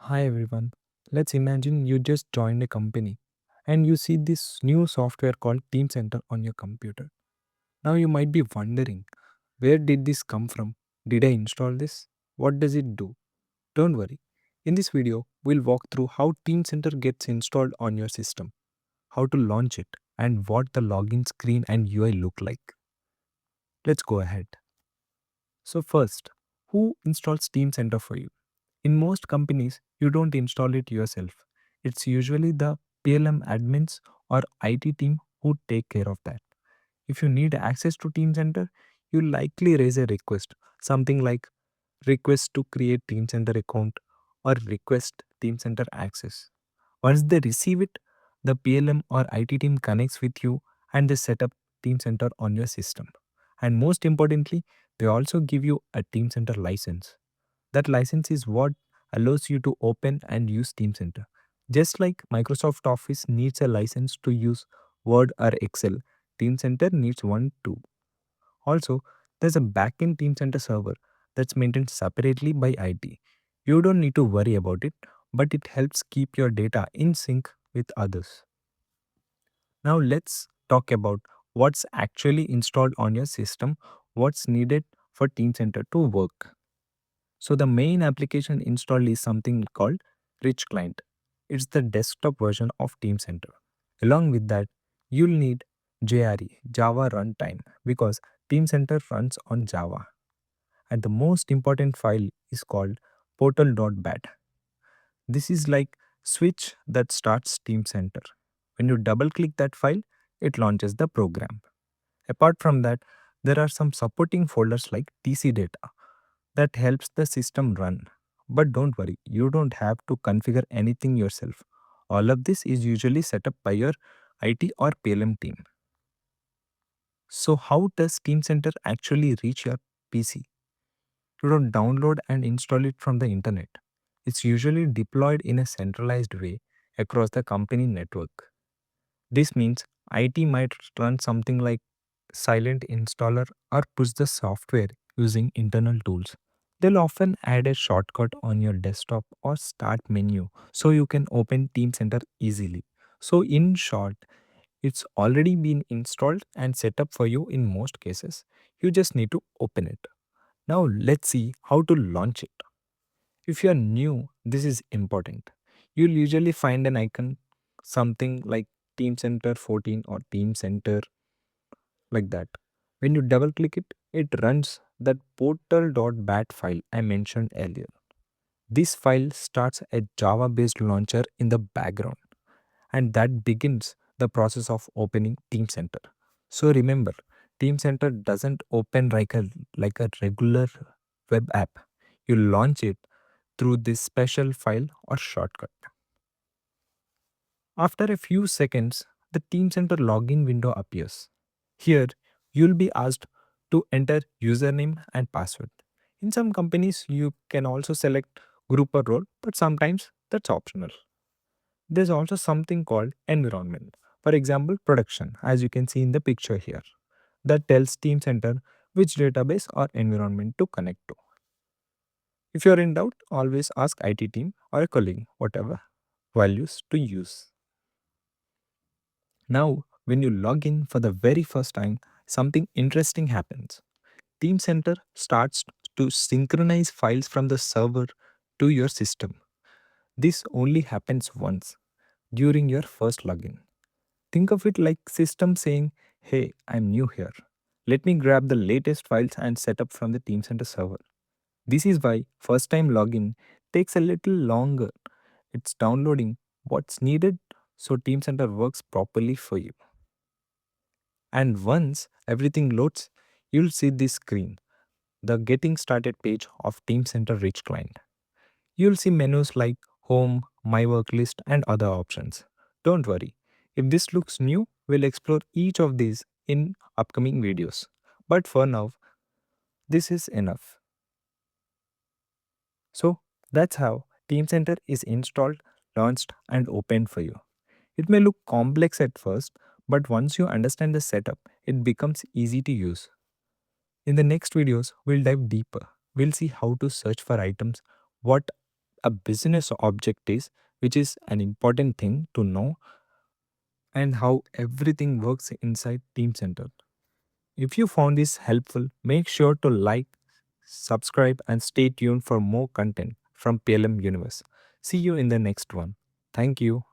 Hi everyone. Let's imagine you just joined a company and you see this new software called Teamcenter on your computer. Now you might be wondering, where did this come from? Did I install this? What does it do? Don't worry. In this video, we'll walk through how Teamcenter gets installed on your system, how to launch it, and what the login screen and UI look like. Let's go ahead. So first, who installs Teamcenter for you? In most companies, you don't install it yourself. It's usually the PLM admins or IT team who take care of that. If you need access to Team Center, you likely raise a request, something like request to create Team Center account or request Team Center access. Once they receive it, the PLM or IT team connects with you and they set up Team Center on your system. And most importantly, they also give you a Team Center license. That license is what allows you to open and use Teamcenter. Just like Microsoft Office needs a license to use Word or Excel, Teamcenter needs one too. Also, there's a backend Teamcenter server that's maintained separately by IT. You don't need to worry about it, but it helps keep your data in sync with others. Now, let's talk about what's actually installed on your system, what's needed for Teamcenter to work. So the main application installed is something called Rich Client. It's the desktop version of Teamcenter. Along with that, you'll need JRE, Java Runtime, because Teamcenter runs on Java. And the most important file is called portal.bat. This is like switch that starts Teamcenter. When you double click that file, it launches the program. Apart from that, there are some supporting folders like TC data that helps the system run. But don't worry, you don't have to configure anything yourself. All of this is usually set up by your IT or PLM team. So, how does Teamcenter actually reach your PC? You don't download and install it from the internet. It's usually deployed in a centralized way across the company network. This means IT might run something like silent installer or push the software using internal tools. They'll often add a shortcut on your desktop or start menu so you can open Teamcenter easily. So, in short, it's already been installed and set up for you in most cases. You just need to open it. Now, let's see how to launch it. If you're new, this is important. You'll usually find an icon, something like Teamcenter 14 or Teamcenter, like that. When you double click it, it runs that portal.bat file I mentioned earlier. This file starts a Java based launcher in the background, and that begins the process of opening Teamcenter. So remember, Teamcenter doesn't open like a regular web app. You launch it through this special file or shortcut. After a few seconds, the Teamcenter login window appears. Here, you'll be asked to enter username and password. In some companies, you can also select group or role, but sometimes that's optional. There's also something called environment. For example, production, as you can see in the picture here, that tells Teamcenter which database or environment to connect to. If you're in doubt, always ask IT team or a colleague whatever values to use. Now, when you log in for the very first time, something interesting happens. Teamcenter starts to synchronize files from the server to your system. This only happens once during your first login. Think of it like system saying, "Hey, I'm new here. Let me grab the latest files and set up from the Teamcenter server." This is why first time login takes a little longer. It's downloading what's needed so Teamcenter works properly for you. And once everything loads, you'll see this screen, the Getting Started page of Teamcenter Rich Client. You'll see menus like Home, My Work List, and other options. Don't worry, if this looks new, we'll explore each of these in upcoming videos. But for now, this is enough. So that's how Teamcenter is installed, launched, and opened for you. It may look complex at first, but once you understand the setup, it becomes easy to use. In the next videos, we'll dive deeper. We'll see how to search for items, what a business object is, which is an important thing to know, and how everything works inside Teamcenter. If you found this helpful, make sure to like, subscribe, and stay tuned for more content from PLM Universe. See you in the next one. Thank you.